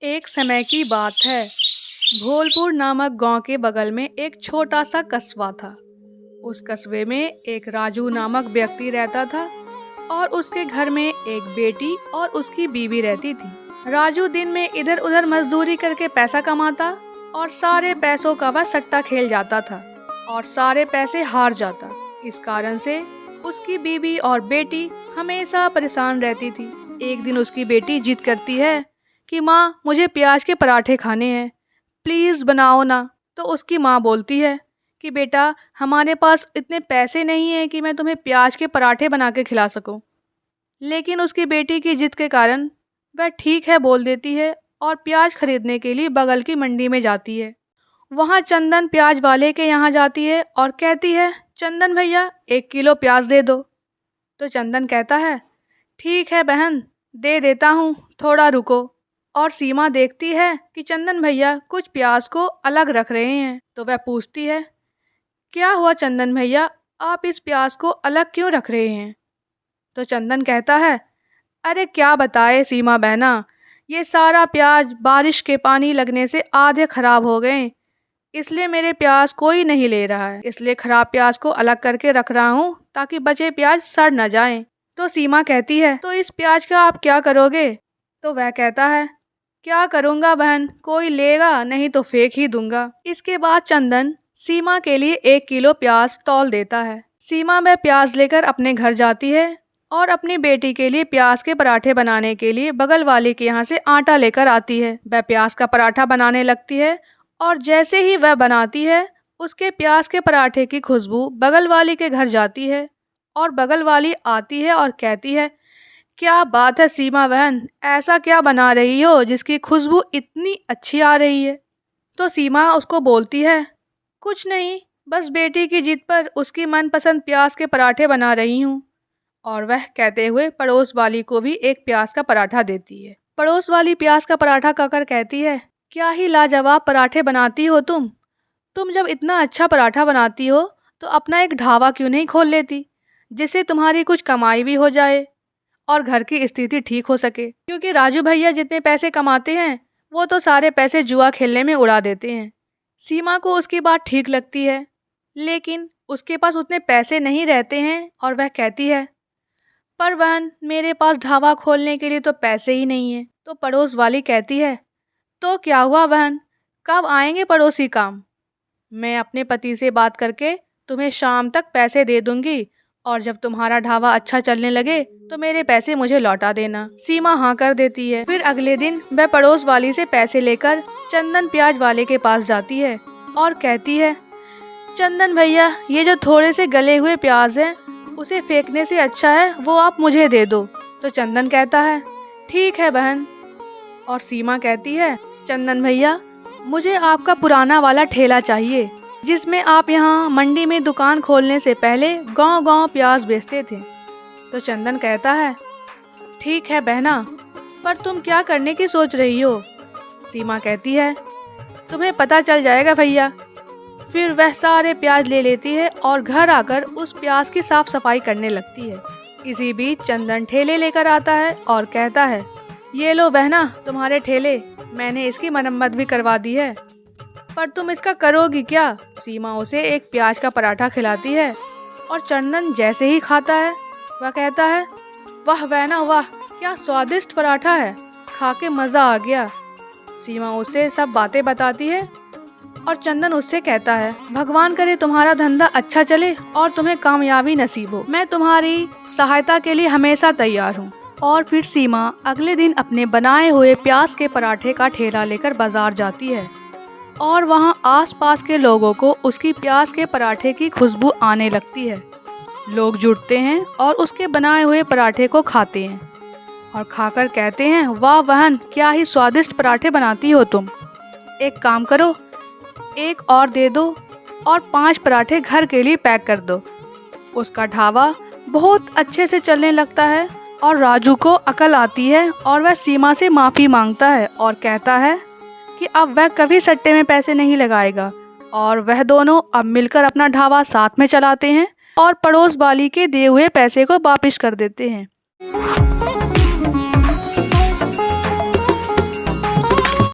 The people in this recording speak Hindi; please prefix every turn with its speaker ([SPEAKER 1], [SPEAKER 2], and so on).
[SPEAKER 1] एक समय की बात है। भोलपुर नामक गांव के बगल में एक छोटा सा कस्बा था। उस कस्बे में एक राजू नामक व्यक्ति रहता था और उसके घर में एक बेटी और उसकी बीवी रहती थी। राजू दिन में इधर उधर मजदूरी करके पैसा कमाता और सारे पैसों का वह सट्टा खेल जाता था और सारे पैसे हार जाता। इस कारण से उसकी बीवी और बेटी हमेशा परेशान रहती थी। एक दिन उसकी बेटी जिद करती है कि माँ, मुझे प्याज के पराठे खाने हैं, प्लीज़ बनाओ ना। तो उसकी माँ बोलती है कि बेटा, हमारे पास इतने पैसे नहीं हैं कि मैं तुम्हें प्याज के पराठे बना के खिला सकूं। लेकिन उसकी बेटी की जिद के कारण वह ठीक है बोल देती है और प्याज खरीदने के लिए बगल की मंडी में जाती है। वहाँ चंदन प्याज वाले के यहाँ जाती है और कहती है, चंदन भैया 1 किलो प्याज दे दो। तो चंदन कहता है, ठीक है बहन, दे देता हूँ, थोड़ा रुको। और सीमा देखती है कि चंदन भैया कुछ प्याज को अलग रख रहे हैं। तो वह पूछती है, क्या हुआ चंदन भैया, आप इस प्याज को अलग क्यों रख रहे हैं? तो चंदन कहता है, अरे क्या बताए सीमा बहना, ये सारा प्याज बारिश के पानी लगने से आधे खराब हो गए, इसलिए मेरे प्याज कोई नहीं ले रहा है, इसलिए खराब प्याज को अलग करके रख रहा हूँ ताकि बचे प्याज सड़ न जाएं। तो सीमा कहती है, तो इस प्याज का आप क्या करोगे? तो वह कहता है, क्या करूँगा बहन, कोई लेगा नहीं तो फेंक ही दूंगा। इसके बाद चंदन सीमा के लिए 1 किलो प्याज तौल देता है। सीमा वह प्याज लेकर अपने घर जाती है और अपनी बेटी के लिए प्याज के पराठे बनाने के लिए बगल वाले के यहाँ से आटा लेकर आती है। वह प्याज का पराठा बनाने लगती है और जैसे ही वह बनाती है, उसके प्याज के पराठे की खुशबू बगल वाली के घर जाती है और बगल वाली आती है और कहती है, क्या बात है सीमा बहन, ऐसा क्या बना रही हो जिसकी खुशबू इतनी अच्छी आ रही है? तो सीमा उसको बोलती है, कुछ नहीं, बस बेटी की जिद पर उसकी मनपसंद प्याज के पराठे बना रही हूँ। और वह कहते हुए पड़ोस वाली को भी एक प्याज का पराठा देती है। पड़ोस वाली प्याज का पराठा खाकर कहती है, क्या ही लाजवाब पराठे बनाती हो तुम जब इतना अच्छा पराठा बनाती हो तो अपना एक ढाबा क्यों नहीं खोल लेती, जिससे तुम्हारी कुछ कमाई भी हो जाए और घर की स्थिति ठीक हो सके। क्योंकि राजू भैया जितने पैसे कमाते हैं वो तो सारे पैसे जुआ खेलने में उड़ा देते हैं। सीमा को उसकी बात ठीक लगती है, लेकिन उसके पास उतने पैसे नहीं रहते हैं और वह कहती है, पर बहन, मेरे पास ढाबा खोलने के लिए तो पैसे ही नहीं है। तो पड़ोस वाली कहती है, तो क्या हुआ बहन, कब आएंगे पड़ोसी काम? मैं अपने पति से बात करके तुम्हें शाम तक पैसे दे दूंगी और जब तुम्हारा ढाबा अच्छा चलने लगे तो मेरे पैसे मुझे लौटा देना। सीमा हाँ कर देती है। फिर अगले दिन वह पड़ोस वाली से पैसे लेकर चंदन प्याज वाले के पास जाती है और कहती है, चंदन भैया, ये जो थोड़े से गले हुए प्याज हैं उसे फेंकने से अच्छा है वो आप मुझे दे दो। तो चंदन कहता है, ठीक है बहन। और सीमा कहती है, चंदन भैया, मुझे आपका पुराना वाला ठेला चाहिए जिसमें आप यहाँ मंडी में दुकान खोलने से पहले गांव-गांव प्याज बेचते थे। तो चंदन कहता है, ठीक है बहना, पर तुम क्या करने की सोच रही हो? सीमा कहती है, तुम्हें पता चल जाएगा भैया। फिर वह सारे प्याज ले लेती है और घर आकर उस प्याज की साफ सफाई करने लगती है। इसी बीच चंदन ठेले लेकर आता है और कहता है, ये लो बहना तुम्हारे ठेले, मैंने इसकी मरम्मत भी करवा दी है, पर तुम इसका करोगी क्या? सीमा उसे एक प्याज का पराठा खिलाती है और चंदन जैसे ही खाता है वह कहता है, वाह बहना वाह, क्या स्वादिष्ट पराठा है, खा के मज़ा आ गया। सीमा उसे सब बातें बताती है और चंदन उससे कहता है, भगवान करे तुम्हारा धंधा अच्छा चले और तुम्हें कामयाबी नसीब हो, मैं तुम्हारी सहायता के लिए हमेशा तैयार हूँ। और फिर सीमा अगले दिन अपने बनाए हुए प्याज के पराठे का ठेला लेकर बाजार जाती है और वहाँ आसपास के लोगों को उसकी प्याज के पराठे की खुशबू आने लगती है। लोग जुटते हैं और उसके बनाए हुए पराठे को खाते हैं और खाकर कहते हैं, वाह बहन, क्या ही स्वादिष्ट पराठे बनाती हो तुम। एक काम करो, एक और दे दो और 5 पराठे घर के लिए पैक कर दो। उसका ढाबा बहुत अच्छे से चलने लगता है और राजू को अकल आती है और वह सीमा से माफ़ी मांगता है और कहता है कि अब वह कभी सट्टे में पैसे नहीं लगाएगा। और वह दोनों अब मिलकर अपना ढाबा साथ में चलाते हैं और पड़ोस वाली के दिए हुए पैसे को वापस कर देते हैं।